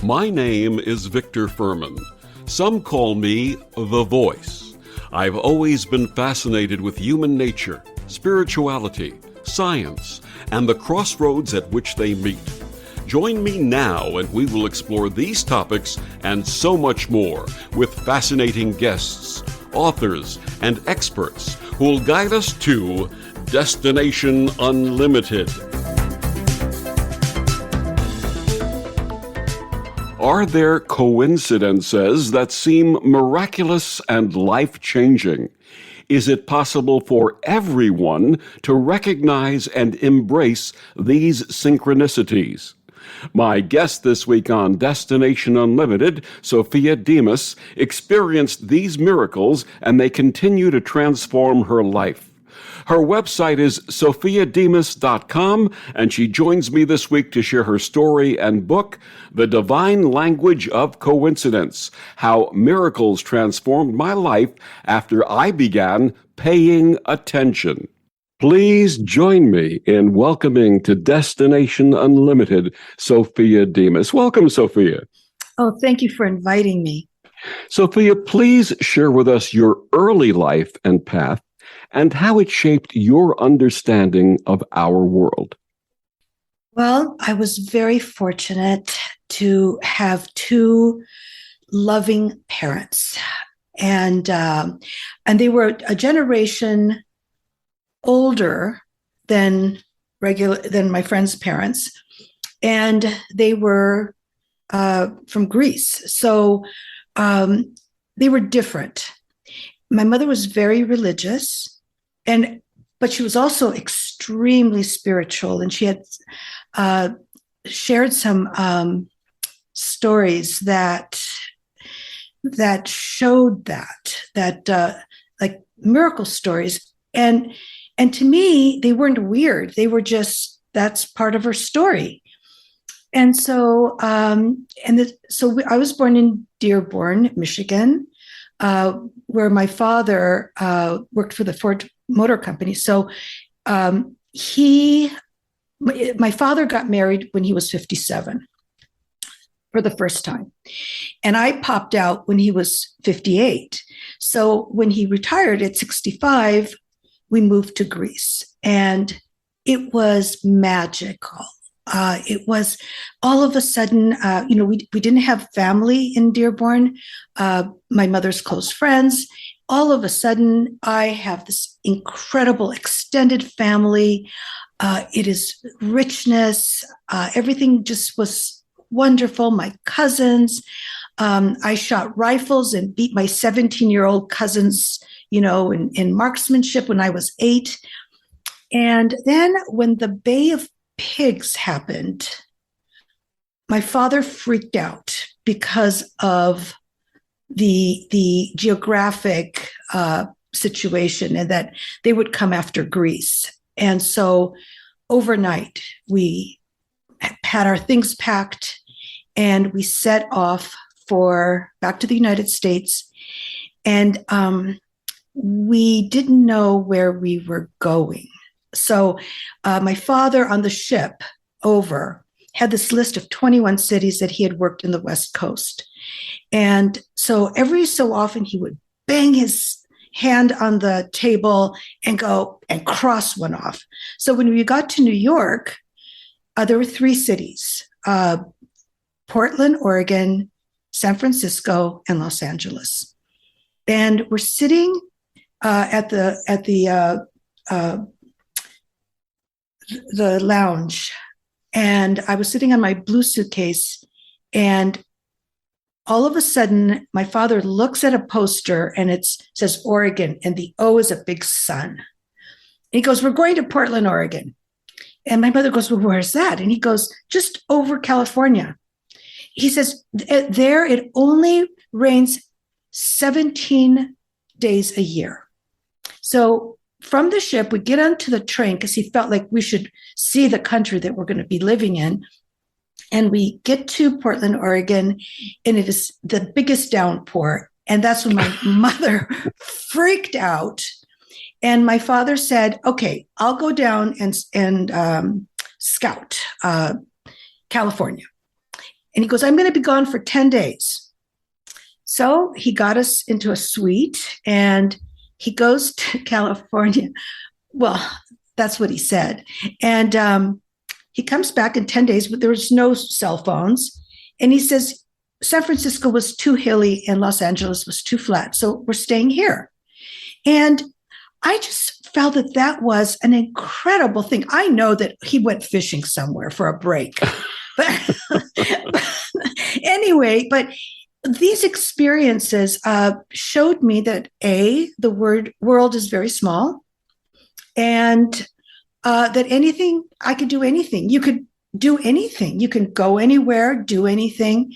My name is Victor Fuhrman. Some call me The Voice. I've always been fascinated with human nature, spirituality, science, and the crossroads at which they meet. Join me now and we will explore these topics and so much more with fascinating guests, authors, and experts who will guide us to Destination Unlimited. Are there coincidences that seem miraculous and life-changing? Is it possible for everyone to recognize and embrace these synchronicities? My guest this week on Destination Unlimited, Sophia Demas, experienced these miracles and they continue to transform her life. Her website is sophiademas.com, and she joins me this week to share her story and book, The Divine Language of Coincidence, How Miracles Transformed My Life After I Began Paying Attention. Please join me in welcoming to Destination Unlimited, Sophia Demas. Welcome, Sophia. Oh, thank you for inviting me. Sophia, please share with us your early life and path and how it shaped your understanding of our world. Well, I was very fortunate to have two loving parents, and they were a generation older than my friend's parents, and they were from Greece, so they were different. My mother was very religious, but she was also extremely spiritual, and she had shared some stories that showed that like miracle stories, and to me they weren't weird. They were just, that's part of her story. And so I was born in Dearborn, Michigan, where my father worked for the Ford Motor Company. So my father got married when he was 57 for the first time. And I popped out when he was 58. So when he retired at 65, we moved to Greece. And it was magical. It was all of a sudden, we didn't have family in Dearborn, my mother's close friends. All of a sudden, I have this incredible extended family. It is richness. Everything just was wonderful. My cousins, I shot rifles and beat my 17-year-old cousins, in marksmanship when I was 8. And then when the Bay of Pigs happened, my father freaked out because of the geographic situation, and that they would come after Greece. And so overnight we had our things packed and we set off back to the United States. And we didn't know where we were going. So my father on the ship over had this list of 21 cities that he had worked in the West Coast. And so every so often he would bang his hand on the table and go and cross one off. So when we got to New York, there were 3 cities, Portland, Oregon, San Francisco, and Los Angeles. And we're sitting at the lounge, and I was sitting on my blue suitcase, and all of a sudden my father looks at a poster and it says Oregon, and the O is a big sun. And he goes, "We're going to Portland, Oregon." And my mother goes, "Well, where's that?" And he goes, "Just over California." He says, "There it only rains 17 days a year." So from the ship, we get onto the train because he felt like we should see the country that we're going to be living in. And we get to Portland, Oregon, and it is the biggest downpour. And that's when my mother freaked out. And my father said, "Okay, I'll go down and scout California." And he goes, I'm going to be gone for 10 days. So he got us into a suite and he goes to California. Well, that's what he said. And he comes back in 10 days, but there was no cell phones. And he says, San Francisco was too hilly and Los Angeles was too flat. So we're staying here. And I just felt that that was an incredible thing. I know that he went fishing somewhere for a break. But anyway, but these experiences showed me that the world is very small, and that I could do anything. You could do anything. You can go anywhere, do anything.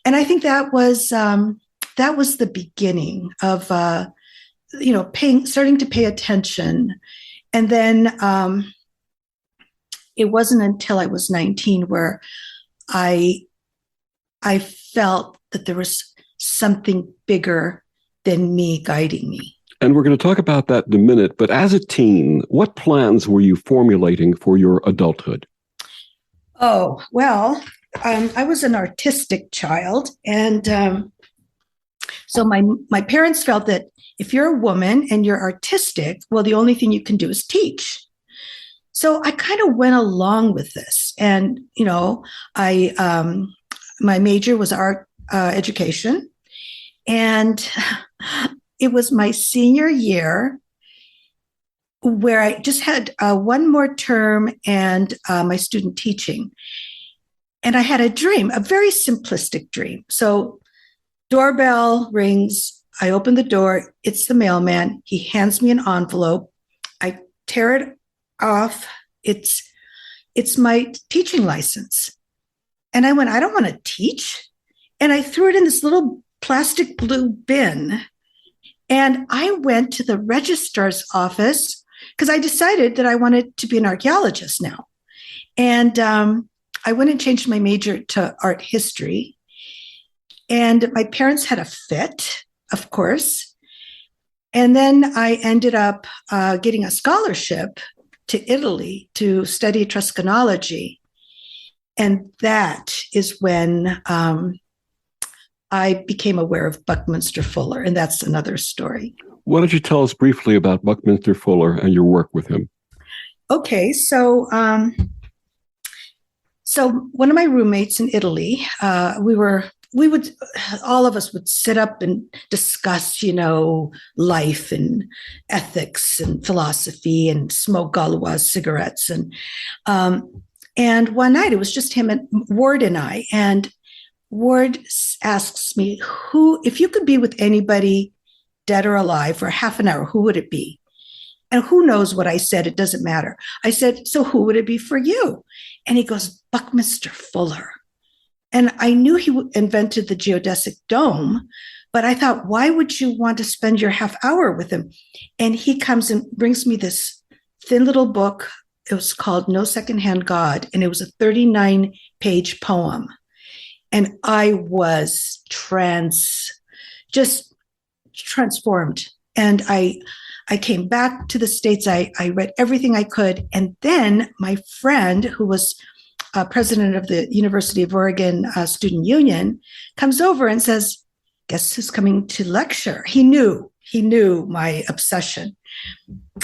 And I think that was the beginning of starting to pay attention. And then it wasn't until I was 19 where I felt that there was something bigger than me guiding me. And we're going to talk about that in a minute. But as a teen, what plans were you formulating for your adulthood? Oh, well, I was an artistic child. And so my parents felt that if you're a woman and you're artistic, well, the only thing you can do is teach. So I kind of went along with this. And, my major was art education. And it was my senior year where I just had one more term and my student teaching. And I had a dream, a very simplistic dream. So doorbell rings. I open the door. It's the mailman. He hands me an envelope. I tear it off. It's my teaching license. And I went, I don't want to teach. And I threw it in this little plastic blue bin. And I went to the registrar's office because I decided that I wanted to be an archaeologist now. And I went and changed my major to art history. And my parents had a fit, of course. And then I ended up getting a scholarship to Italy to study Etruscanology. And that is when I became aware of Buckminster Fuller, and that's another story. Why don't you tell us briefly about Buckminster Fuller and your work with him? Okay, so one of my roommates in Italy, all of us would sit up and discuss, life and ethics and philosophy and smoke Gauloise cigarettes. And one night it was just him and Ward and I. And Ward asks me, if you could be with anybody dead or alive for half an hour, who would it be? And who knows what I said? It doesn't matter. I said, so who would it be for you? And he goes, Buckminster Fuller. And I knew he invented the geodesic dome, but I thought, why would you want to spend your half hour with him? And he comes and brings me this thin little book. It was called No Secondhand God, and it was a 39-page poem. And I was just transformed. And I came back to the States. I read everything I could. And then my friend, who was president of the University of Oregon Student Union, comes over and says, guess who's coming to lecture? He knew my obsession.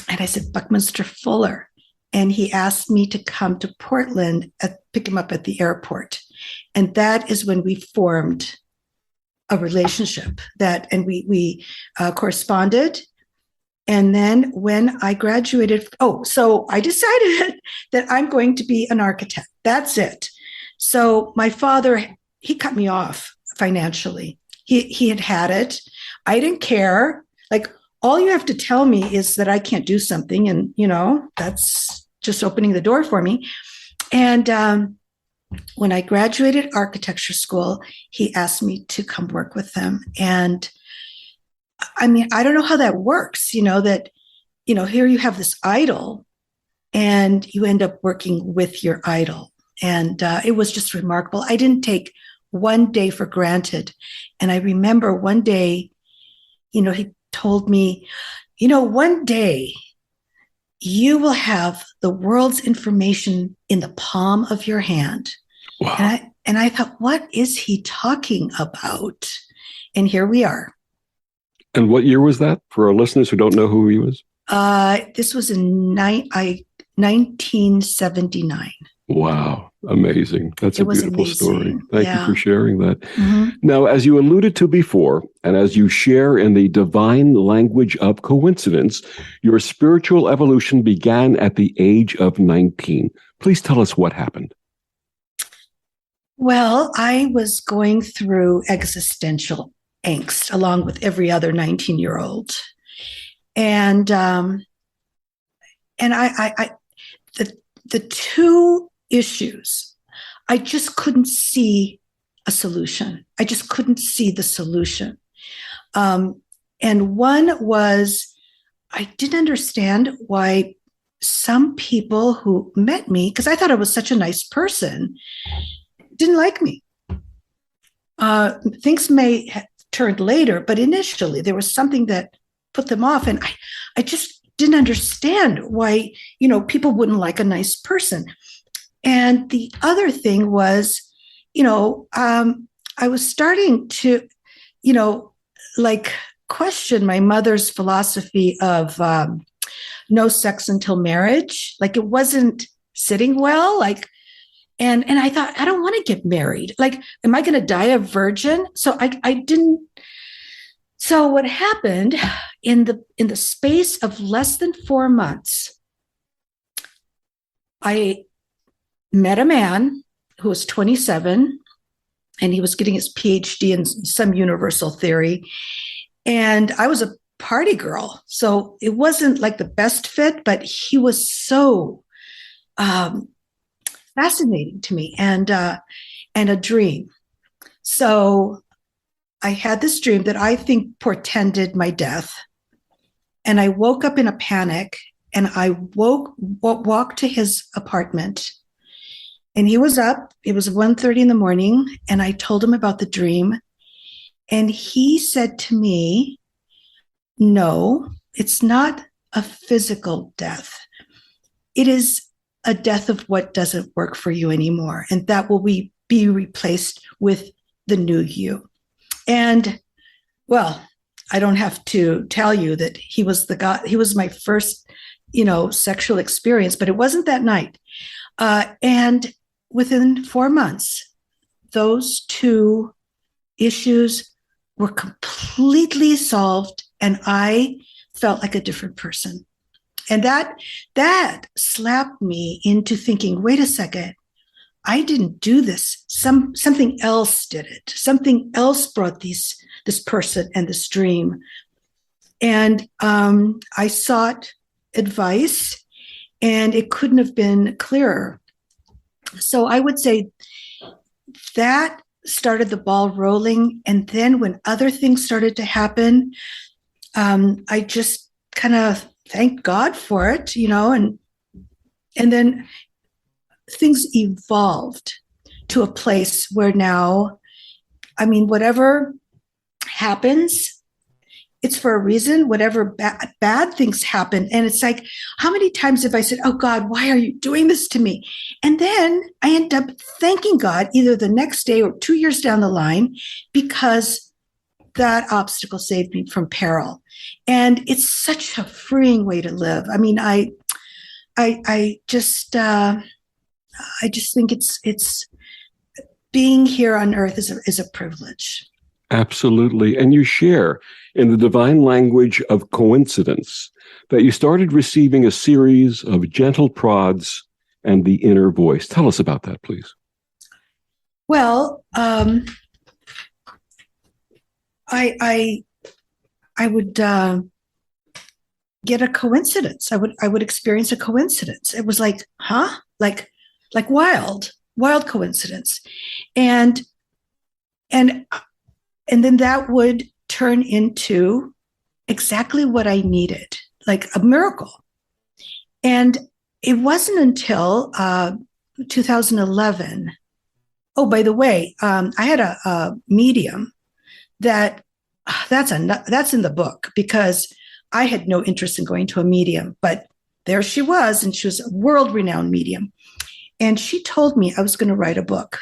And I said, Buckminster Fuller. And he asked me to come to Portland, pick him up at the airport. And that is when we formed a relationship and we corresponded. And then when I graduated, so I decided that I'm going to be an architect. That's it. So my father, he cut me off financially. He had it. I didn't care. Like, all you have to tell me is that I can't do something. And, that's just opening the door for me. And when I graduated architecture school, he asked me to come work with him. And I mean, I don't know how that works, that, here you have this idol and you end up working with your idol. And it was just remarkable. I didn't take one day for granted. And I remember one day, he told me, one day you will have the world's information in the palm of your hand. Wow. And I thought, what is he talking about? And here we are. And what year was that for our listeners who don't know who he was? This was in 1979. Wow. Amazing. That's It a was beautiful story. amazing. Thank you Yeah. for sharing that. Mm-hmm. Now, as you alluded to before, and as you share in the divine language of coincidence, your spiritual evolution began at the age of 19. Please tell us what happened. Well, I was going through existential angst along with every other 19-year-old. And the two issues, I just couldn't see a solution. I just couldn't see the solution. And one was, I didn't understand why some people who met me, because I thought I was such a nice person, didn't like me. Things may have turned later, but initially there was something that put them off. And I just didn't understand why, people wouldn't like a nice person. And the other thing was, I was starting to, question my mother's philosophy of no sex until marriage. Like it wasn't sitting well. And I thought, I don't want to get married. Like, am I going to die a virgin? So I didn't. So what happened in the space of less than 4 months, I met a man who was 27, and he was getting his PhD in some universal theory. And I was a party girl. So it wasn't like the best fit, but he was so fascinating to me and a dream. So I had this dream that I think portended my death. And I woke up in a panic, and I walked to his apartment, and he was up. It was 1:30 in the morning, and I told him about the dream. And he said to me, no, it's not a physical death. It is a death of what doesn't work for you anymore. And that will be replaced with the new you. And well, I don't have to tell you that he was the God. He was my first, sexual experience, but it wasn't that night. And within 4 months, those two issues were completely solved, and I felt like a different person. And that slapped me into thinking, wait a second, I didn't do this. Something else did it. Something else brought this person and this dream. And I sought advice, and it couldn't have been clearer. So I would say that started the ball rolling. And then when other things started to happen, I just kind of thanked God for it, and then things evolved to a place where now, whatever happens, it's for a reason. Whatever bad things happen. And it's like, how many times have I said, oh God, why are you doing this to me? And then I end up thanking God either the next day or 2 years down the line, because that obstacle saved me from peril. And it's such a freeing way to live. I just think it's being here on earth is a privilege. Absolutely. And you share in the divine language of coincidence that you started receiving a series of gentle prods and the inner voice. Tell us about that, please. Well, I would get a coincidence. I would experience a coincidence. It was like, huh? Like wild coincidence. And then that would turn into exactly what I needed, like a miracle. And it wasn't until 2011. Oh, by the way, I had a medium that's in the book, because I had no interest in going to a medium, but there she was, and she was a world-renowned medium. And she told me I was going to write a book.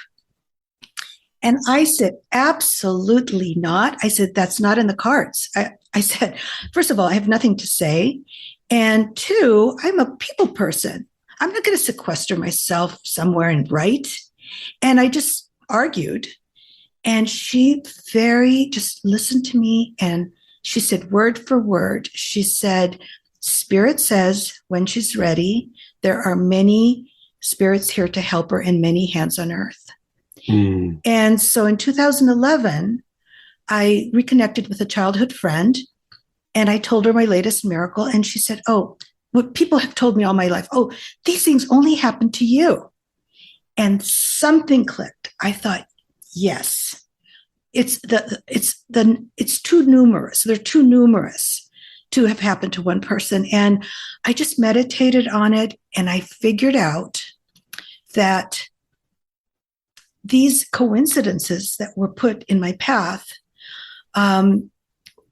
And I said, absolutely not. I said, that's not in the cards. I said, first of all, I have nothing to say. And two, I'm a people person. I'm not going to sequester myself somewhere and write. And I just argued. And she just listened to me. And she said, word for word, she said, Spirit says when she's ready, there are many spirits here to help her and many hands on earth. Mm. And so in 2011, I reconnected with a childhood friend and I told her my latest miracle. And she said, oh, what people have told me all my life, oh, these things only happen to you. And something clicked. I thought, yes, it's too numerous. They're too numerous to have happened to one person. And I just meditated on it and I figured out that these coincidences that were put in my path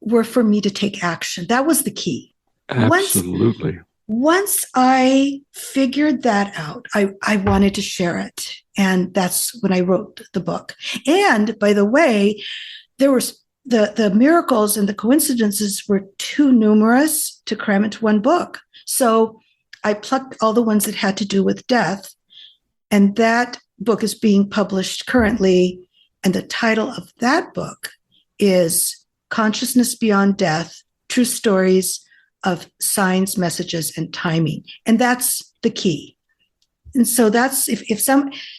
were for me to take action. That was the key. Absolutely. Once I figured that out, I wanted to share it. And that's when I wrote the book. And by the way, there was the miracles and the coincidences were too numerous to cram into one book. So I plucked all the ones that had to do with death. And that book is being published currently. And the title of that book is Consciousness Beyond Death, True Stories of Signs, Messages, and Timing. And that's the key. And so that's, if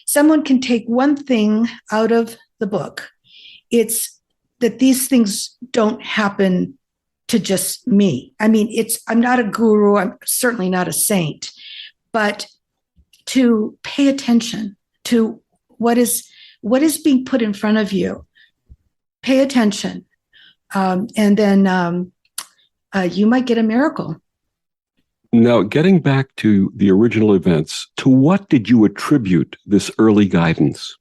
someone can take one thing out of the book, it's that these things don't happen to just me. I mean, I'm not a guru. I'm certainly not a saint, but to pay attention to what is being put in front of you. Pay attention. And then you might get a miracle. Now, getting back to the original events, to what did you attribute this early guidance?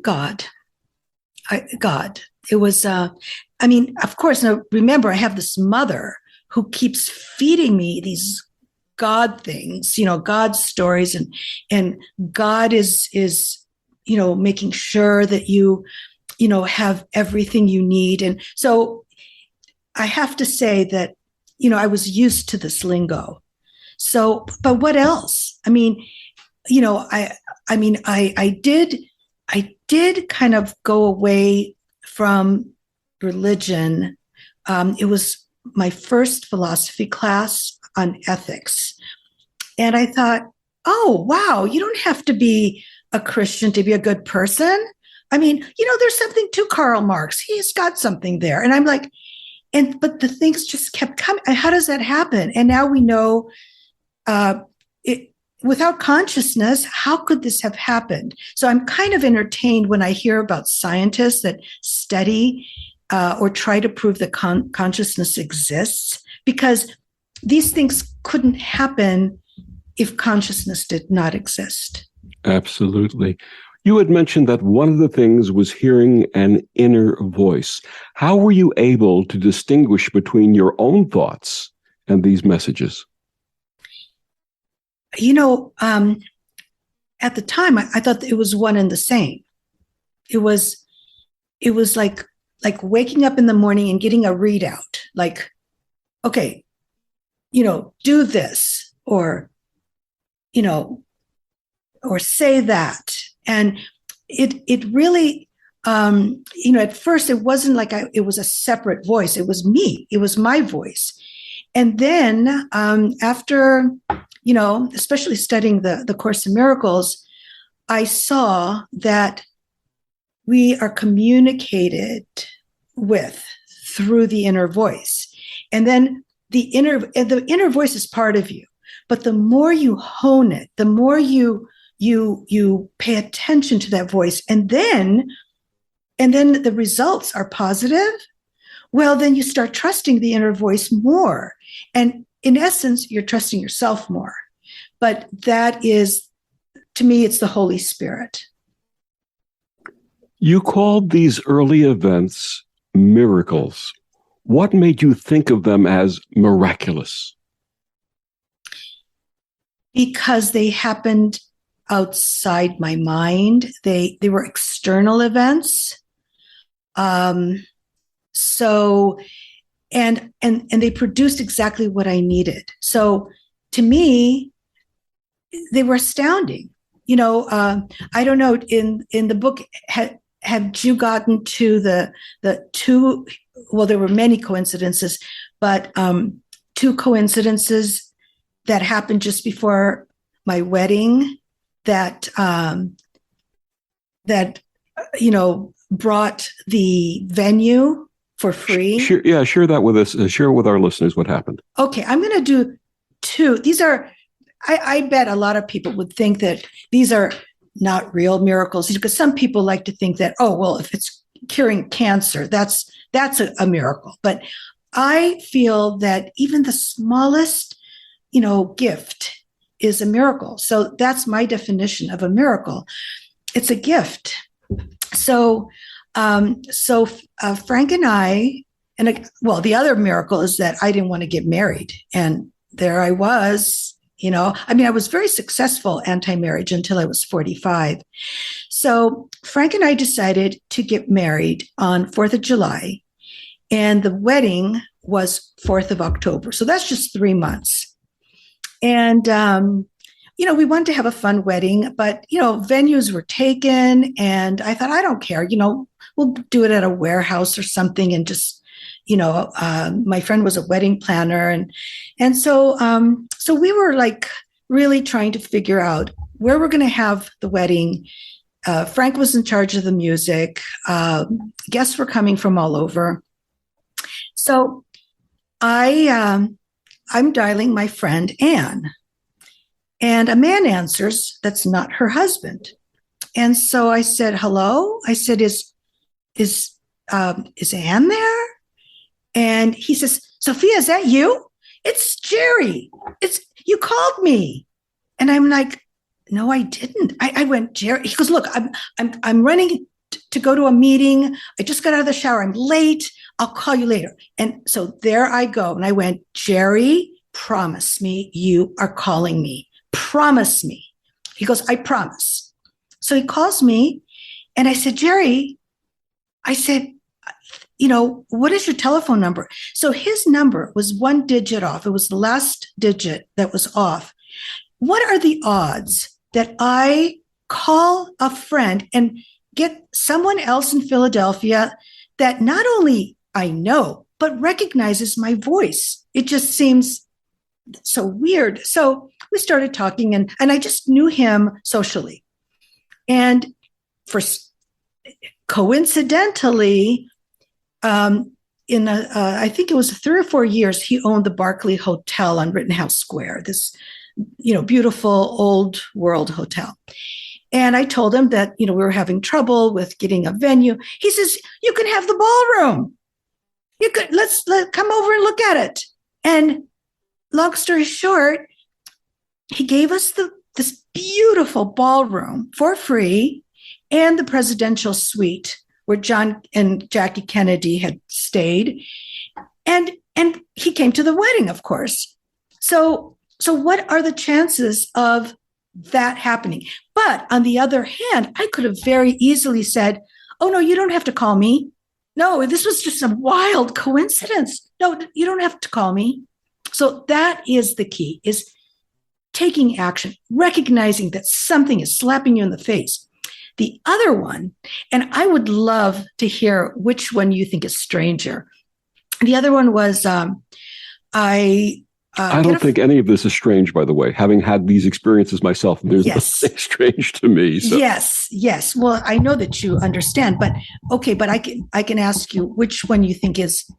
God. God. It was, of course, now remember, I have this mother who keeps feeding me these God things, God stories, and God is making sure that you have everything you need. And so I have to say that, I was used to this lingo. So, but what else? I did kind of go away from religion. It was my first philosophy class on ethics. And I thought, oh, wow, you don't have to be a Christian to be a good person. There's something to Karl Marx. He's got something there. And I'm like, but the things just kept coming. How does that happen? And now we know without consciousness, how could this have happened? So I'm kind of entertained when I hear about scientists that study or try to prove that consciousness exists, because these things couldn't happen if consciousness did not exist. Absolutely. You had mentioned that one of the things was hearing an inner voice. How were you able to distinguish between your own thoughts and these messages? At the time, I thought it was one and the same. It was like waking up in the morning and getting a readout, like, okay, do this, or say that. And it really, at first it wasn't like it was a separate voice. It was me. It was my voice. And then after, especially studying the Course in Miracles, I saw that we are communicated with through the inner voice. And then the inner voice is part of you. But the more you hone it, the more you pay attention to that voice, and then the results are positive, well, then you start trusting the inner voice more. And in essence, you're trusting yourself more. But that is, to me, it's the Holy Spirit. You called these early events miracles. What made you think of them as miraculous? because they happened outside my mind. They were external events. Um, so and they produced exactly what I needed. So to me, they were astounding. I don't know. In the book, have you gotten to the two? Well, there were many coincidences, but two coincidences that happened just before my wedding that that brought the venue for free. Share that with us. Share with our listeners what happened. Okay, I'm going to do two. These are, I bet a lot of people would think that these are not real miracles, because some people like to think that, oh, well, if it's curing cancer, that's a miracle. But I feel that even the smallest, gift is a miracle. So that's my definition of a miracle. It's a gift. So Frank and I, the other miracle is that I didn't want to get married. And there I was, I was very successful anti-marriage until I was 45. So Frank and I decided to get married on 4th of July, and the wedding was 4th of October. So that's just 3 months. And, we wanted to have a fun wedding, but, venues were taken, and I thought, I don't care, we'll do it at a warehouse or something. And just, my friend was a wedding planner. And so we were like really trying to figure out where we're going to have the wedding. Frank was in charge of the music. Guests were coming from all over. So I'm dialing my friend Anne, and a man answers. That's not her husband. And so I said, hello. I said, is Anne there? And he says, Sophia, is that you? It's Jerry. You called me. And I'm like, no, I didn't. I went, Jerry. He goes, look, I'm running to go to a meeting. I just got out of the shower. I'm late. I'll call you later. And so there I go. And I went, Jerry, promise me you are calling me. Promise me. He goes, I promise. So he calls me, and I said, Jerry, what is your telephone number? So his number was 1 digit off. It was the last digit that was off. What are the odds that I call a friend and get someone else in Philadelphia that not only I know, but recognizes my voice? It just seems so weird. So we started talking, and I just knew him socially. And coincidentally, I think it was 3 or 4 years, he owned the Barclay Hotel on Rittenhouse Square, this, beautiful old world hotel. And I told him that, we were having trouble with getting a venue. He says, you can have the ballroom. Let's come over and look at it. And long story short, he gave us this beautiful ballroom for free, and the presidential suite where John and Jackie Kennedy had stayed. And he came to the wedding, of course. So what are the chances of that happening? But on the other hand, I could have very easily said, oh, no, you don't have to call me. No, this was just a wild coincidence. No, you don't have to call me. So that is the key, is taking action, recognizing that something is slapping you in the face. The other one, and I would love to hear which one you think is stranger. The other one was I don't think any of this is strange, by the way. Having had these experiences myself, there's nothing strange to me. So. Yes. Well, I know that you understand, but okay, but I can ask you which one you think is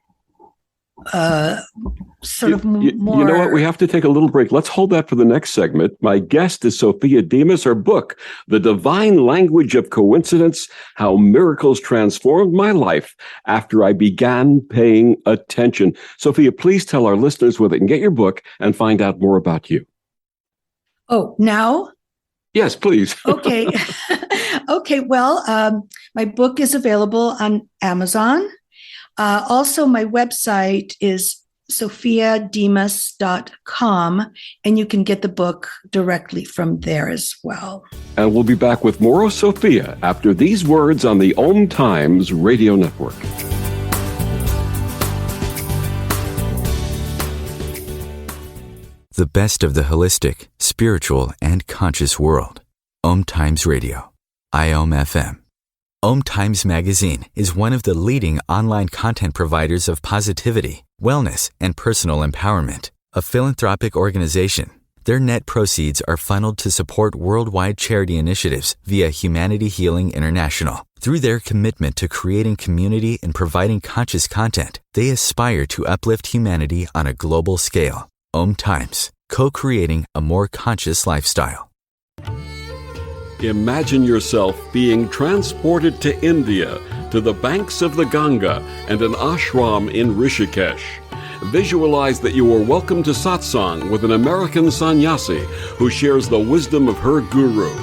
sort of more. You know what? We have to take a little break. Let's hold that for the next segment. My guest is Sophia Demas. Her book, The Divine Language of Coincidence, How Miracles Transformed My Life After I Began Paying Attention. Sophia, please tell our listeners where they can get your book and find out more about you. Oh, now? Yes, please. Okay. Okay. Well, my book is available on Amazon. Also, my website is sophiademas.com, and you can get the book directly from there as well. And we'll be back with more of Sophia after these words on the OMTimes Radio Network. The best of the holistic, spiritual, and conscious world. OMTimes Radio. IOM FM. OMTimes Magazine is one of the leading online content providers of positivity, wellness, and personal empowerment. A philanthropic organization, their net proceeds are funneled to support worldwide charity initiatives via Humanity Healing International. Through their commitment to creating community and providing conscious content, they aspire to uplift humanity on a global scale. OMTimes, co-creating a more conscious lifestyle. Imagine yourself being transported to India, to the banks of the Ganga and an ashram in Rishikesh. Visualize that you are welcome to satsang with an American sannyasi who shares the wisdom of her guru.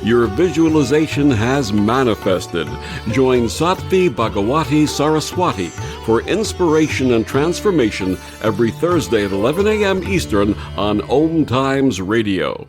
Your visualization has manifested. Join Sattvi Bhagawati Saraswati for inspiration and transformation every Thursday at 11 a.m. Eastern on OMTimes Radio.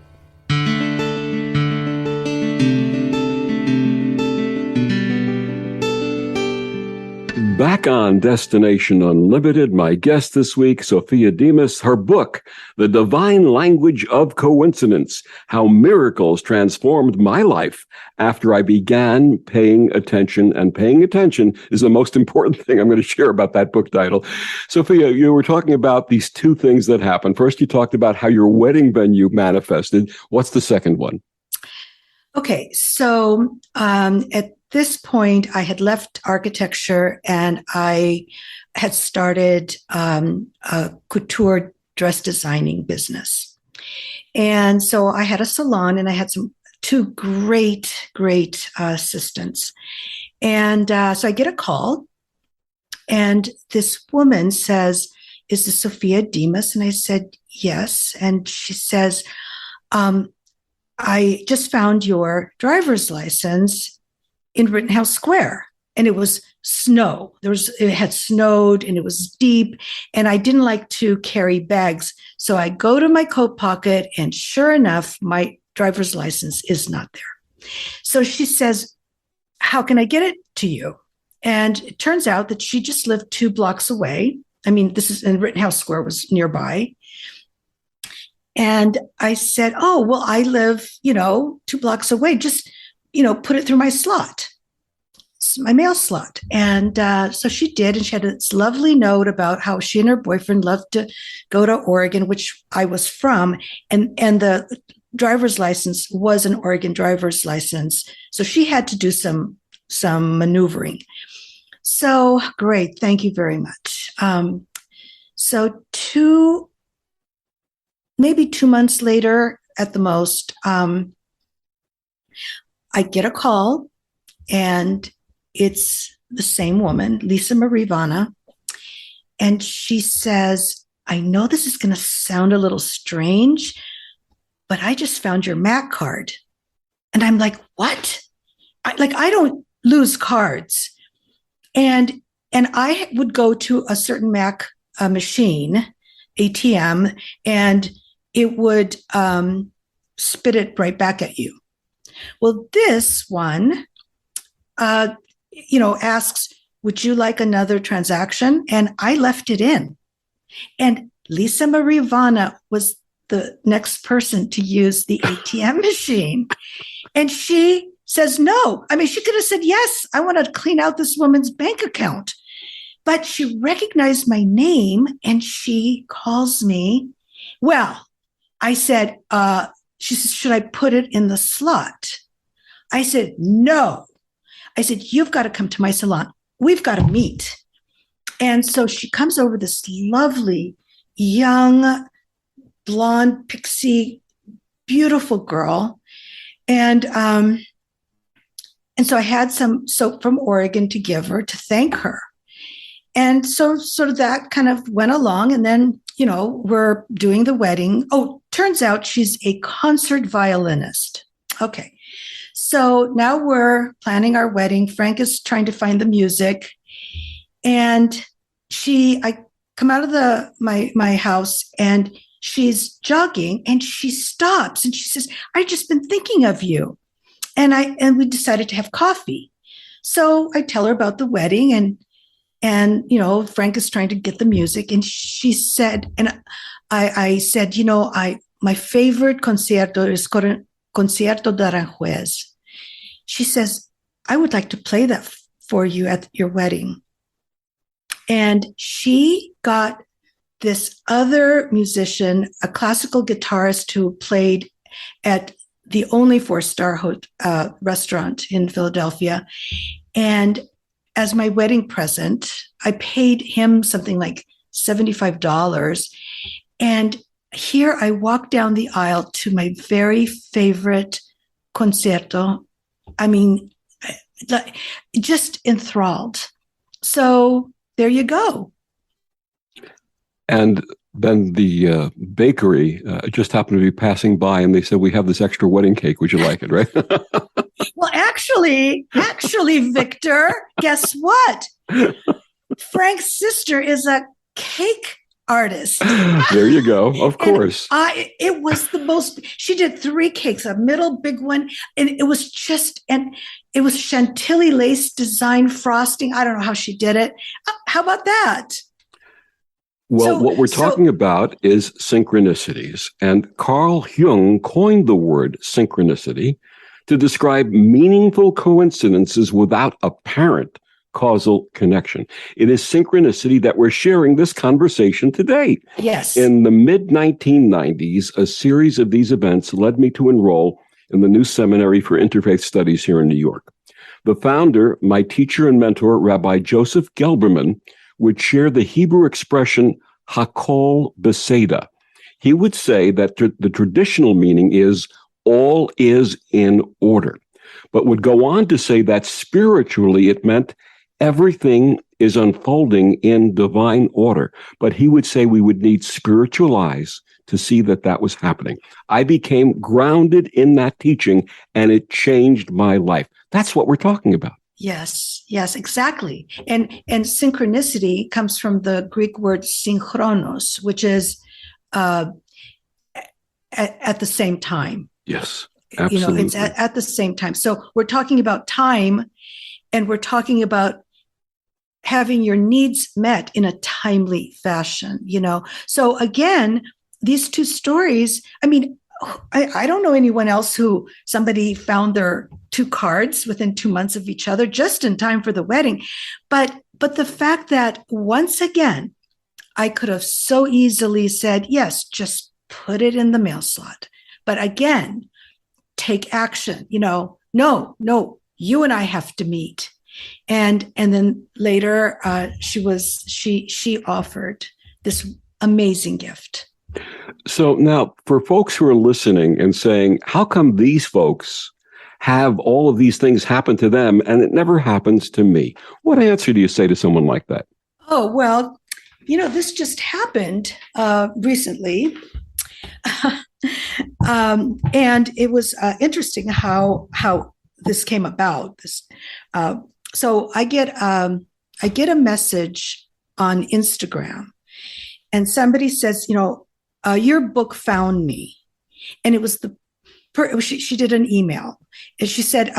Back on Destination Unlimited, my guest this week, Sophia Demas, her book, The Divine Language of Coincidence, How Miracles Transformed My Life After I Began Paying Attention. And paying attention is the most important thing I'm going to share about that book title. Sophia, you were talking about these two things that happened. First, you talked about how your wedding venue manifested. What's the second one? Okay, so at this point, I had left architecture and I had started a couture dress designing business. And so I had a salon and I had two great assistants. And so I get a call and this woman says, "Is this Sophia Demas?" And I said, "Yes." And she says, "I just found your driver's license in Rittenhouse Square, and it was snow. It had snowed and it was deep, and I didn't like to carry bags. So I go to my coat pocket, and sure enough, my driver's license is not there." So she says, "How can I get it to you?" And it turns out that she just lived 2 blocks away. I mean, this is in Rittenhouse Square was nearby. And I said, "Oh, well, I live, 2 blocks away. Just put it through my slot, my mail slot." And so she did. And she had this lovely note about how she and her boyfriend loved to go to Oregon, which I was from. And the driver's license was an Oregon driver's license. So she had to do some maneuvering. So great. Thank you very much. So maybe 2 months later at the most, I get a call, and it's the same woman, Lisa Marie Vana. And she says, "I know this is going to sound a little strange, but I just found your MAC card." And I'm like, "What?" I don't lose cards. And I would go to a certain MAC machine, ATM, and it would spit it right back at you. Well, this one, asks, "Would you like another transaction?" And I left it in. And Lisa Marie Vana was the next person to use the ATM machine. And she says no. I mean, she could have said, "Yes, I want to clean out this woman's bank account." But she recognized my name and she calls me. Well, I said, she says, "Should I put it in the slot?" I said, "No." I said, "You've got to come to my salon. We've got to meet." And so she comes over, this lovely, young, blonde, pixie, beautiful girl. And so I had some soap from Oregon to give her to thank her. And so sort of that kind of went along. And then, we're doing the wedding. Oh, turns out she's a concert violinist. Okay. So now we're planning our wedding. Frank is trying to find the music. And I come out of my house, and she's jogging, and she stops and she says, "I've just been thinking of you." And we decided to have coffee. So I tell her about the wedding, and Frank is trying to get the music, and she said, and I said, my favorite concierto is Concierto de Aranjuez. She says, "I would like to play that for you at your wedding." And she got this other musician, a classical guitarist who played at the only 4-star restaurant in Philadelphia. And as my wedding present, I paid him something like $75. And here I walked down the aisle to my very favorite concerto. I mean, just enthralled. So there you go. And then the bakery just happened to be passing by, and they said, "We have this extra wedding cake. Would you like it?" Right? Well, actually, Victor, guess what? Frank's sister is a cake artist. There you go. Of course. It was the most, she did 3 cakes, a middle big one. And it was Chantilly lace design frosting. I don't know how she did it. How about that? Well, what we're talking about is synchronicities. And Carl Jung coined the word synchronicity to describe meaningful coincidences without apparent causal connection. It is synchronicity that we're sharing this conversation today. Yes. In the mid-1990s, a series of these events led me to enroll in the new Seminary for Interfaith Studies here in New York. The founder, my teacher and mentor, Rabbi Joseph Gelberman, would share the Hebrew expression Hakol Beseda. He would say that the traditional meaning is all is in order, but would go on to say that spiritually it meant everything is unfolding in divine order. But he would say we would need spiritual eyes to see that was happening. I became grounded in that teaching, and it changed my life. That's what we're talking about. Yes, exactly. And synchronicity comes from the Greek word synchronos, which is at the same time. Yes, absolutely. It's at the same time. So we're talking about time, and we're talking about having your needs met in a timely fashion, So again, these 2 stories, I mean, I don't know anyone else who somebody found their 2 cards within 2 months of each other just in time for the wedding. But the fact that once again, I could have so easily said, yes, just put it in the mail slot. But again, take action, no, you and I have to meet. And then later she offered this amazing gift. So now, for folks who are listening and saying, how come these folks have all of these things happen to them and it never happens to me? What answer do you say to someone like that? Oh, well, this just happened recently. And it was interesting how this came about. So I get a message on Instagram, and somebody says, your book found me. And it was she did an email, and she said,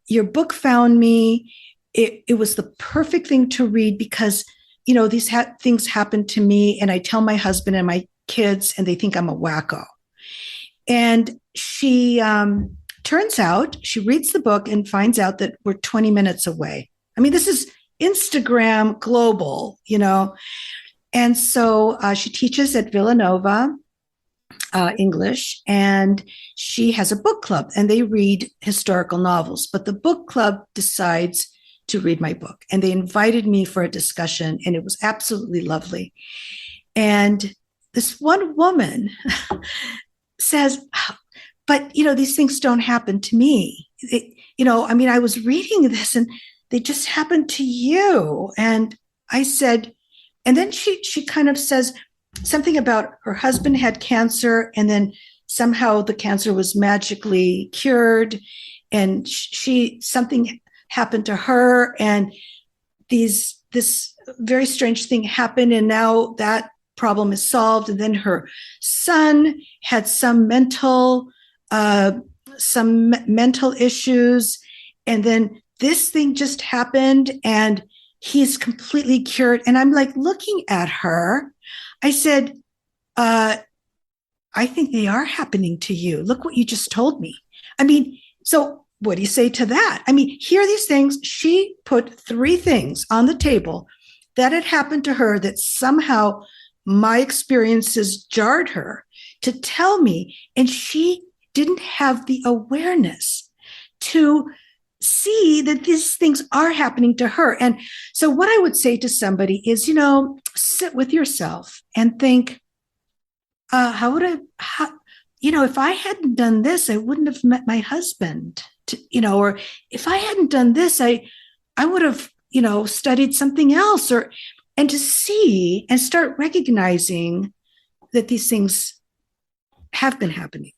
your book found me. It was the perfect thing to read because, these things happen to me, and I tell my husband and my kids, and they think I'm a wacko. And she turns out, she reads the book and finds out that we're 20 minutes away. I mean, this is Instagram global, And so she teaches at Villanova English, and she has a book club, and they read historical novels. But the book club decides to read my book, and they invited me for a discussion, and it was absolutely lovely. And this one woman says, but, these things don't happen to me. I was reading this, and they just happened to you. And I said, and then she kind of says something about her husband had cancer, and then somehow the cancer was magically cured, and something happened to her, and these this very strange thing happened, and now that problem is solved. And then her son had some mental issues, and then this thing just happened, and he's completely cured. And I'm like looking at her. I said, I think they are happening to you. Look what you just told me. I mean, so what do you say to that? I mean, here are these things. She put 3 things on the table that had happened to her that somehow my experiences jarred her to tell me, and she didn't have the awareness to see that these things are happening to her. And so what I would say to somebody is, sit with yourself and think, if I hadn't done this, I wouldn't have met my husband, or if I hadn't done this, I would have, studied something else, and to see and start recognizing that these things have been happening.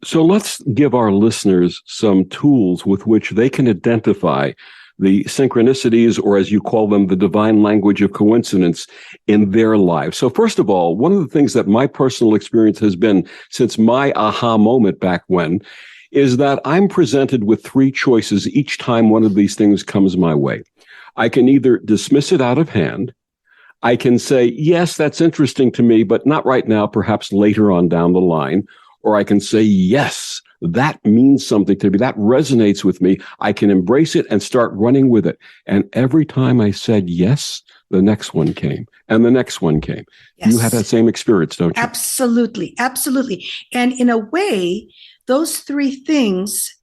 So let's give our listeners some tools with which they can identify the synchronicities, or as you call them, the divine language of coincidence in their lives. So first of all, one of the things that my personal experience has been since my aha moment back when is that I'm presented with 3 choices each time one of these things comes my way. I can either dismiss it out of hand. I can say, yes, that's interesting to me, but not right now, perhaps later on down the line. Or I can say, yes, that means something to me. That resonates with me. I can embrace it and start running with it. And every time I said yes, the next one came and the next one came. Yes. You have that same experience, don't you? Absolutely. Absolutely. And in a way, those 3 things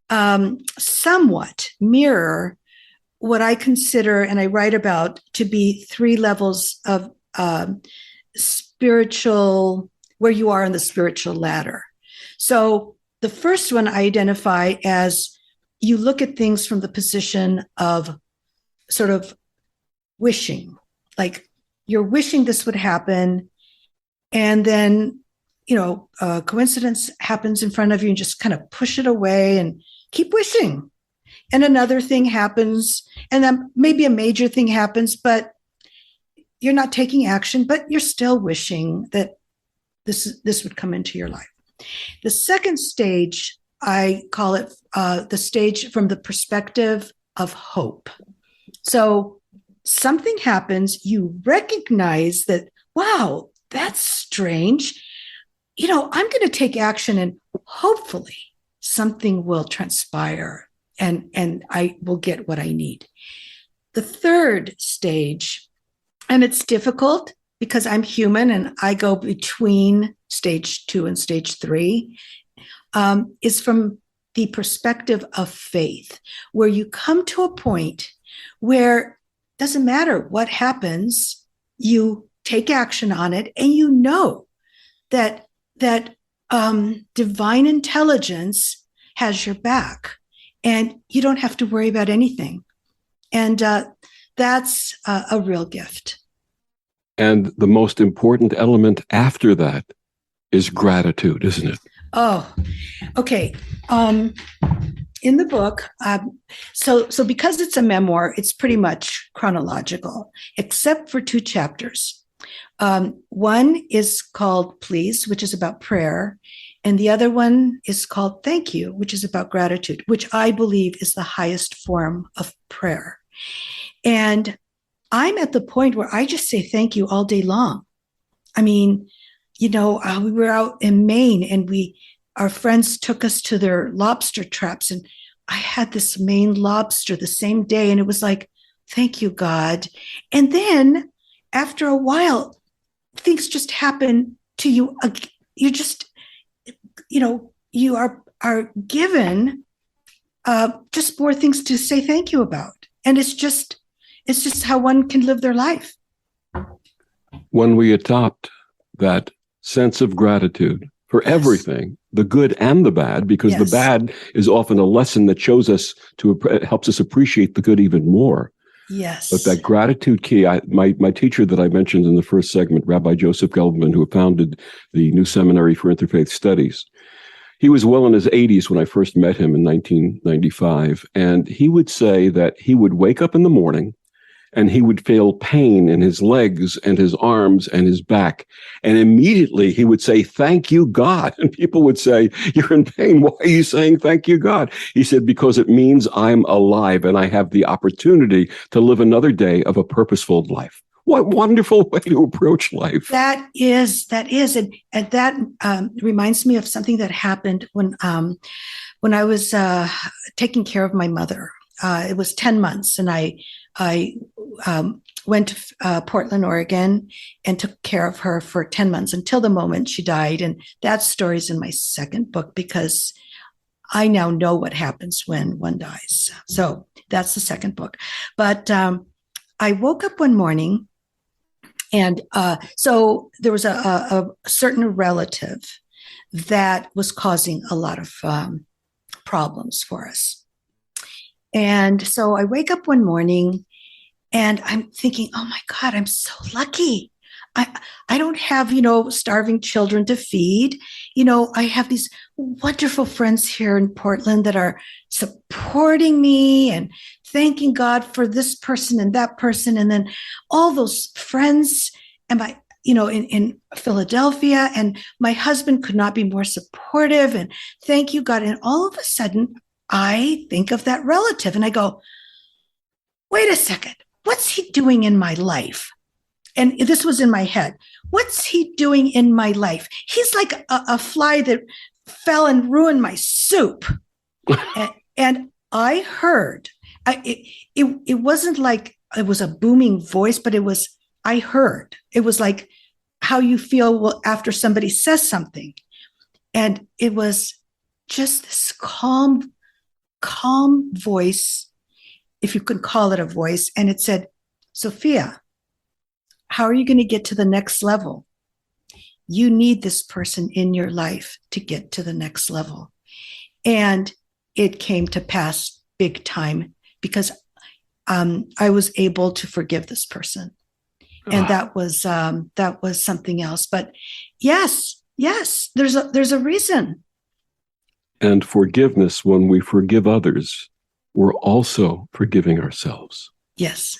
somewhat mirror what I consider, and I write about, to be 3 levels of spiritual, where you are on the spiritual ladder. So the first one I identify as, you look at things from the position of sort of wishing, like you're wishing this would happen, and then, a coincidence happens in front of you and just kind of push it away and keep wishing. And another thing happens, and then maybe a major thing happens, but you're not taking action, but you're still wishing that this would come into your life. The second stage, I call it the stage from the perspective of hope. So something happens, you recognize that, wow, that's strange. I'm going to take action, and hopefully something will transpire, and I will get what I need. The third stage, and it's difficult because I'm human and I go between stage 2 and stage 3, is from the perspective of faith, where you come to a point where it doesn't matter what happens, you take action on it, and you know that divine intelligence has your back, and you don't have to worry about anything. And that's a real gift. And the most important element after that is gratitude, isn't it? Oh, okay. In the book, so because it's a memoir, it's pretty much chronological, except for 2 chapters. One is called Please, which is about prayer. And the other one is called Thank You, which is about gratitude, which I believe is the highest form of prayer. And I'm at the point where I just say thank you all day long. I mean, we were out in Maine, and our friends took us to their lobster traps, and I had this Maine lobster the same day, and it was like, thank you, God. And then after a while, things just happen to you. You just, you are given just more things to say thank you about. And it's just how one can live their life. When we adopt that sense of gratitude for everything, the good and the bad, because the bad is often a lesson that shows us helps us appreciate the good even more. Yes. But that gratitude key, my teacher that I mentioned in the first segment, Rabbi Joseph Gelbman, who founded the New Seminary for Interfaith Studies, he was well in his 80s when I first met him in 1995. And he would say that he would wake up in the morning and he would feel pain in his legs and his arms and his back. And immediately he would say, "Thank you, God." And people would say, "You're in pain. Why are you saying thank you, God?" He said, "Because it means I'm alive and I have the opportunity to live another day of a purposeful life." What wonderful way to approach life. That is. And that reminds me of something that happened when I was taking care of my mother. It was 10 months, and I went to Portland, Oregon, and took care of her for 10 months until the moment she died. And that story's in my second book because I now know what happens when one dies. So that's the second book. But I woke up one morning, and so there was a certain relative that was causing a lot of problems for us. And so I wake up one morning and I'm thinking, oh my God, I'm so lucky. I don't have, starving children to feed. I have these wonderful friends here in Portland that are supporting me and thanking God for this person and that person. And then all those friends and in Philadelphia, and my husband could not be more supportive. And thank you, God. And all of a sudden, I think of that relative and I go, wait a second, what's he doing in my life? And this was in my head. What's he doing in my life? He's like a fly that fell and ruined my soup. and I heard, it wasn't like it was a booming voice, but I heard. It was like how you feel after somebody says something. And it was just this calm voice, if you could call it a voice. And it said, "Sophia, how are you going to get to the next level? You need this person in your life to get to the next level." And it came to pass big time because I was able to forgive this person. And that was something else. But yes, there's a reason. And forgiveness, when we forgive others, we're also forgiving ourselves. Yes.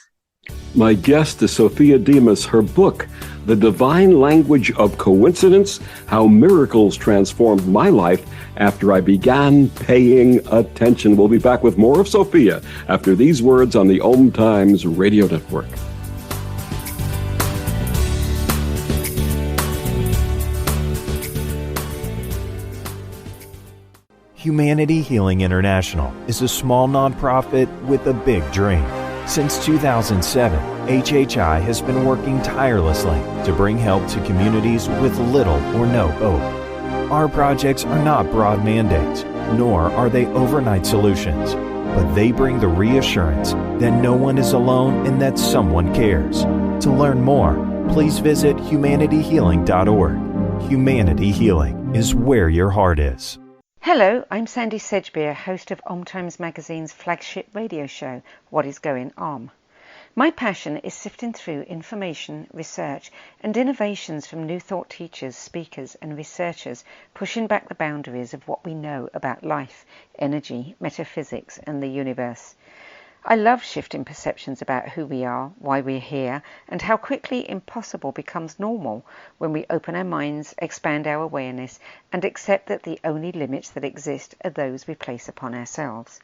My guest is Sophia Demas. Her book, The Divine Language of Coincidence, How Miracles Transformed My Life After I Began Paying Attention. We'll be back with more of Sophia after these words on the OMTimes Radio Network. Humanity Healing International is a small nonprofit with a big dream. Since 2007, HHI has been working tirelessly to bring help to communities with little or no hope. Our projects are not broad mandates, nor are they overnight solutions, but they bring the reassurance that no one is alone and that someone cares. To learn more, please visit humanityhealing.org. Humanity Healing is where your heart is. Hello, I'm Sandy Sedgbeer, host of OMTimes Magazine's flagship radio show, What is Going On? My passion is sifting through information, research, and innovations from new thought teachers, speakers, and researchers, pushing back the boundaries of what we know about life, energy, metaphysics, and the universe. I love shifting perceptions about who we are, why we're here, and how quickly impossible becomes normal when we open our minds, expand our awareness, and accept that the only limits that exist are those we place upon ourselves.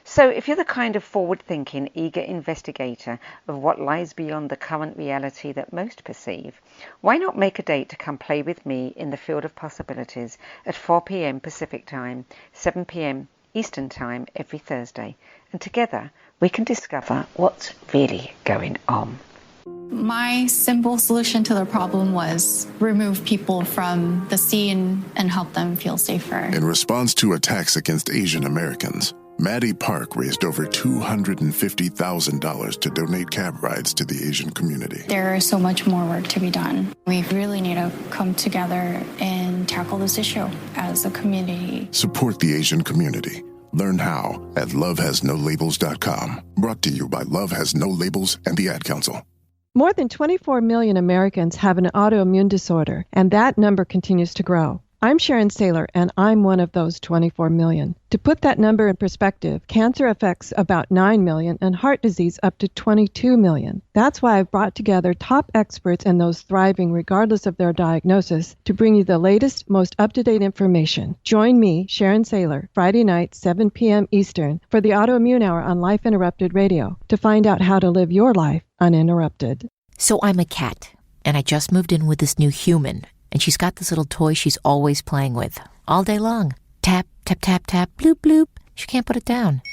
So if you're the kind of forward-thinking, eager investigator of what lies beyond the current reality that most perceive, why not make a date to come play with me in the field of possibilities at 4 p.m. Pacific Time, 7 p.m. Eastern Time every Thursday, and together we can discover what's really going on. My simple solution to the problem was remove people from the scene and help them feel safer. In response to attacks against Asian Americans, Maddie Park raised over $250,000 to donate cab rides to the Asian community. There is so much more work to be done. We really need to come together and tackle this issue as a community. Support the Asian community. Learn how at lovehasnolabels.com. Brought to you by Love Has No Labels and the Ad Council. More than 24 million Americans have an autoimmune disorder, and that number continues to grow. I'm Sharon Saylor, and I'm one of those 24 million. To put that number in perspective, cancer affects about 9 million and heart disease up to 22 million. That's why I've brought together top experts and those thriving regardless of their diagnosis to bring you the latest, most up-to-date information. Join me, Sharon Saylor, Friday night, 7 p.m. Eastern, for the Autoimmune Hour on Life Interrupted Radio to find out how to live your life uninterrupted. So I'm a cat, and I just moved in with this new human. And she's got this little toy she's always playing with, all day long. Tap, tap, tap, tap, bloop, bloop. She can't put it down.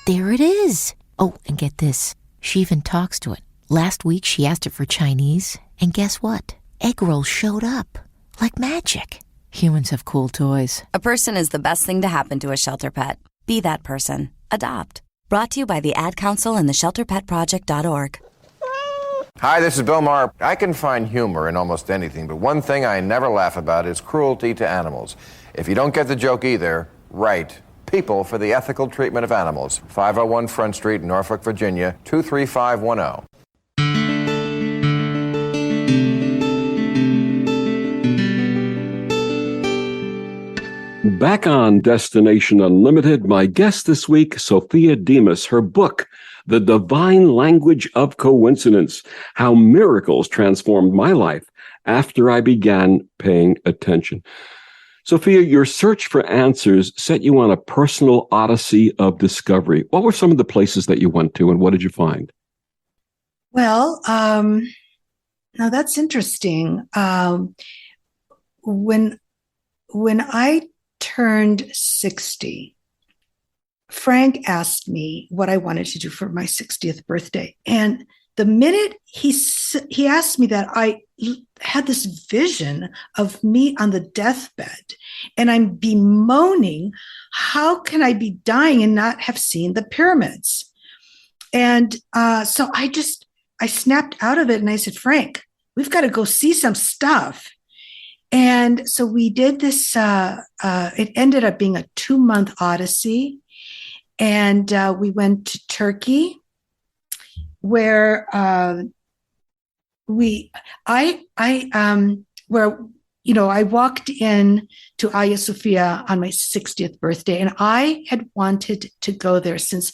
There it is. Oh, and get this. She even talks to it. Last week, she asked it for Chinese, and guess what? Egg rolls showed up. Like magic. Humans have cool toys. A person is the best thing to happen to a shelter pet. Be that person. Adopt. Brought to you by the Ad Council and the ShelterPetProject.org. Hi, this is Bill Maher. I can find humor in almost anything, but one thing I never laugh about is cruelty to animals. If you don't get the joke either, write People for the Ethical Treatment of Animals, 501 Front Street, Norfolk, Virginia, 23510. Back on Destination Unlimited, my guest this week, Sophia Demas, her book, The Divine Language of Coincidence, How Miracles Transformed My Life After I Began Paying Attention. Sophia, your search for answers set you on a personal odyssey of discovery. What were some of the places that you went to, and what did you find? Well, now that's interesting. When I turned 60, Frank asked me what I wanted to do for my 60th birthday. And the minute he asked me that, I had this vision of me on the deathbed, and I'm bemoaning, how can I be dying and not have seen the pyramids? And so I snapped out of it, and I said, Frank, we've got to go see some stuff. And so we did this, it ended up being a 2-month odyssey. And we went to Turkey, where I walked in to Hagia Sophia on my 60th birthday, and I had wanted to go there since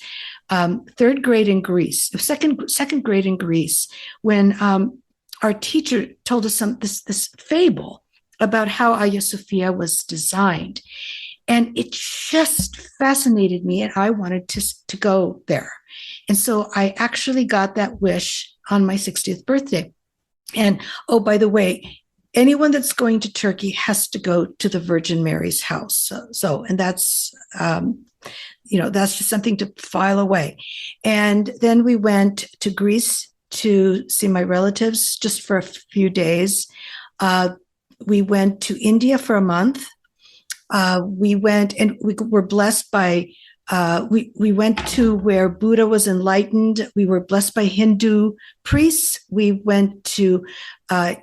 third grade in Greece, second grade in Greece, when our teacher told us this fable about how Hagia Sophia was designed. And it just fascinated me, and I wanted to go there. And so I actually got that wish on my 60th birthday. And, oh, by the way, anyone that's going to Turkey has to go to the Virgin Mary's house. And that's, that's just something to file away. And then we went to Greece to see my relatives just for a few days. We went to India for a month. We went and we were blessed by, we went to where Buddha was enlightened. We were blessed by Hindu priests. We went to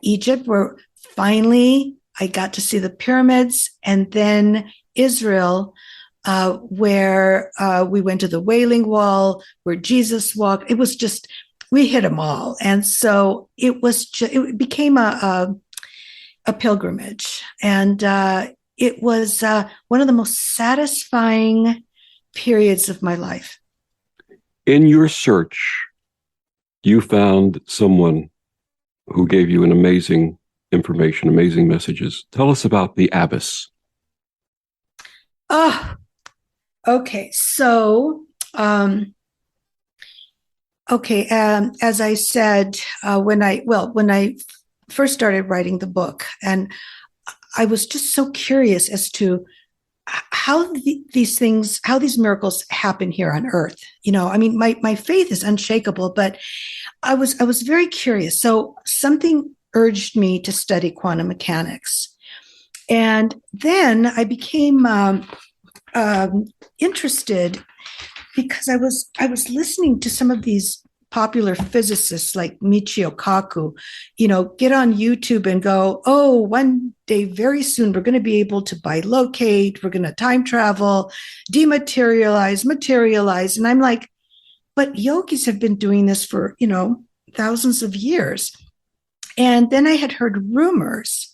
Egypt, where finally I got to see the pyramids, and then Israel, where we went to the Wailing Wall, where Jesus walked. It was just, we hit them all. And so it became a pilgrimage. And it was one of the most satisfying periods of my life. In your search, you found someone who gave you an amazing information, amazing messages. Tell us about the abbess. Oh, okay. So, as I said, when I first started writing the book, and I was just so curious as to how these miracles happen here on earth. My faith is unshakable, but I was very curious. So something urged me to study quantum mechanics. And then I became interested because I was listening to some of these popular physicists like Michio Kaku, get on YouTube and go, oh, one day very soon we're going to be able to bilocate, we're going to time travel, dematerialize, materialize. And I'm like, but yogis have been doing this for, thousands of years. And then I had heard rumors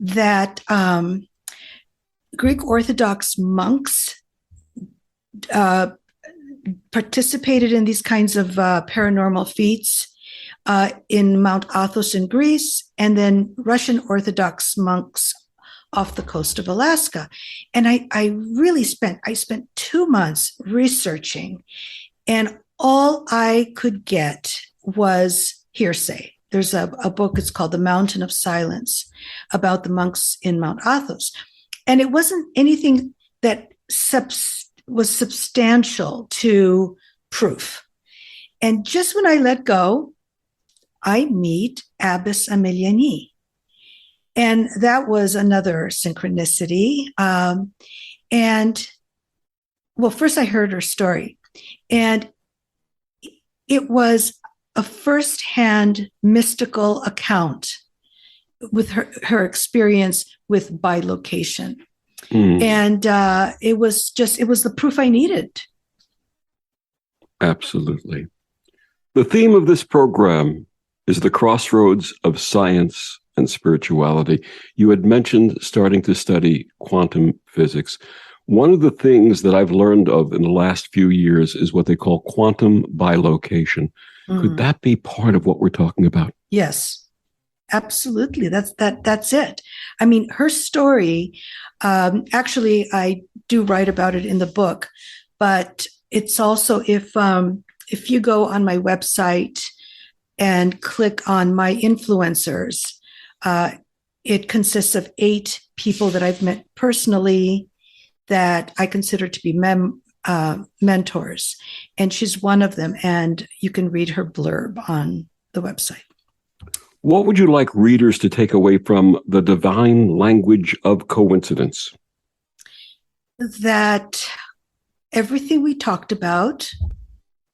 that Greek Orthodox monks participated in these kinds of paranormal feats in Mount Athos in Greece, and then Russian Orthodox monks off the coast of Alaska. And I spent 2 months researching, and all I could get was hearsay. There's a book, it's called The Mountain of Silence, about the monks in Mount Athos. And it wasn't anything that was substantial to proof. And just when I let go, I meet Abbess Emiliani. And that was another synchronicity. And well, first I heard her story, and it was a firsthand mystical account with her experience with bilocation. And it was the proof I needed. Absolutely. The theme of this program is the crossroads of science and spirituality. You had mentioned starting to study quantum physics. One of the things that I've learned of in the last few years is what they call quantum bilocation. Could that be part of what we're talking about? Yes, absolutely. That's it. I mean, her story, actually, I do write about it in the book, but it's also, if you go on my website and click on my influencers, it consists of 8 people that I've met personally that I consider to be mentors. And she's one of them. And you can read her blurb on the website. What would you like readers to take away from the divine language of coincidence? That everything we talked about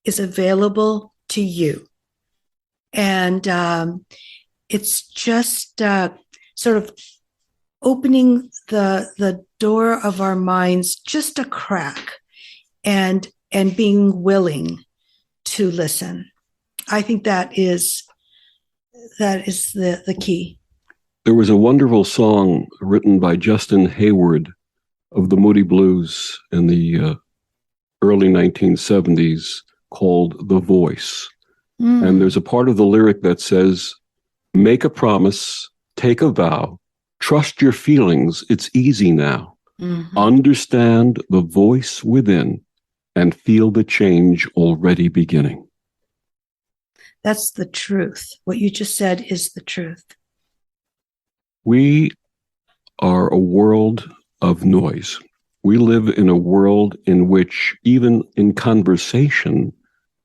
is available to you. And it's just sort of opening the door of our minds just a crack, and being willing to listen. I think that is the key. There was a wonderful song written by Justin Hayward of the Moody Blues in the early 1970s called The Voice. And there's a part of the lyric that says, make a promise, take a vow, trust your feelings, it's easy now. Understand the voice within and feel the change already beginning. That's the truth. What you just said is the truth. We are a world of noise. We live in a world in which, even in conversation,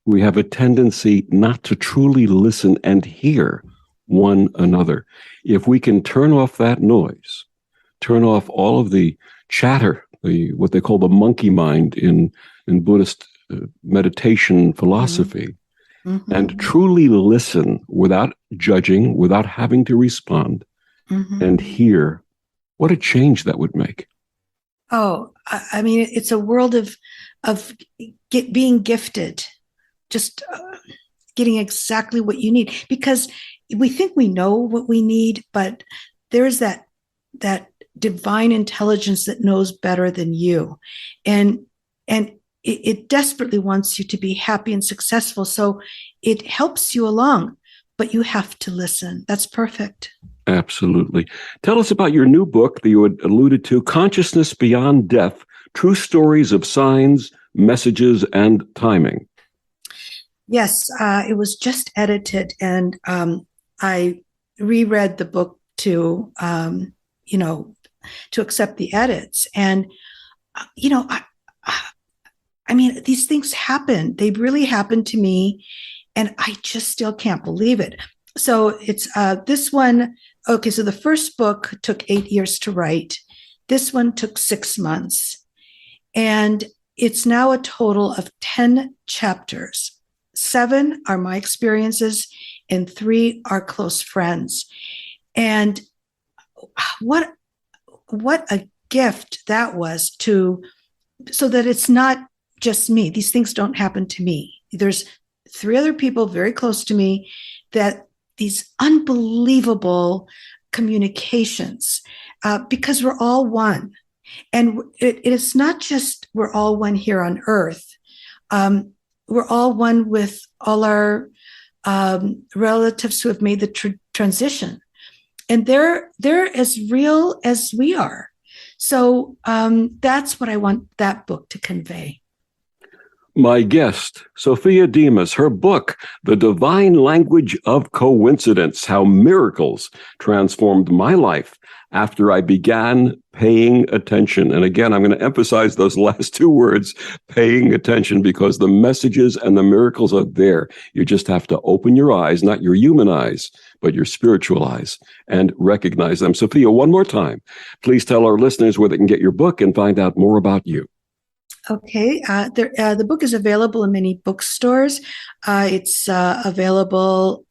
we have a tendency not to truly listen and hear one another. If we can turn off that noise, turn off all of the chatter, what they call the monkey mind in Buddhist meditation philosophy, and truly listen without judging, without having to respond, and hear, what a change that would make. Oh, I mean, it's a world of being gifted, just getting exactly what you need, because we think we know what we need, but there's that divine intelligence that knows better than you, and it desperately wants you to be happy and successful. So it helps you along, but you have to listen. That's perfect. Absolutely. Tell us about your new book that you had alluded to, Consciousness Beyond Death, True Stories of Signs, Messages, and Timing. Yes, it was just edited, and I reread the book to accept the edits. And, I mean, these things happen. They really happened to me, and I just still can't believe it. So it's this one. Okay, so the first book took 8 years to write. This one took 6 months. And it's now a total of 10 chapters. 7 are my experiences, and 3 are close friends. And what a gift that was, so that it's not just me. These things don't happen to me. There's 3 other people very close to me that these unbelievable communications, because we're all one. And it is not just we're all one here on earth. We're all one with all our relatives who have made the transition. And they're as real as we are. So that's what I want that book to convey. My guest, Sophia Demas, her book, The Divine Language of Coincidence, How Miracles Transformed My Life After I Began Paying Attention. And again, I'm going to emphasize those last two words, paying attention, because the messages and the miracles are there. You just have to open your eyes, not your human eyes, but your spiritual eyes, and recognize them. Sophia, one more time, please tell our listeners where they can get your book and find out more about you. Okay. The book is available in many bookstores. It's available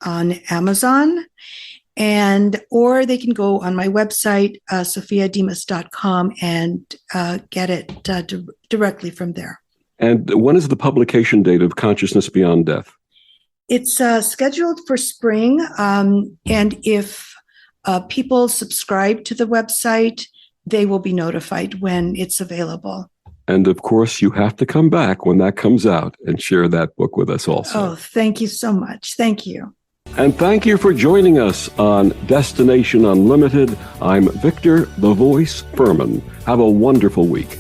on Amazon, or they can go on my website, sophiademas.com, and get it directly from there. And when is the publication date of Consciousness Beyond Death? It's scheduled for spring, and if people subscribe to the website, they will be notified when it's available. And of course, you have to come back when that comes out and share that book with us also. Oh, thank you so much. Thank you. And thank you for joining us on Destination Unlimited. I'm Victor, the Voice Fuhrman. Have a wonderful week.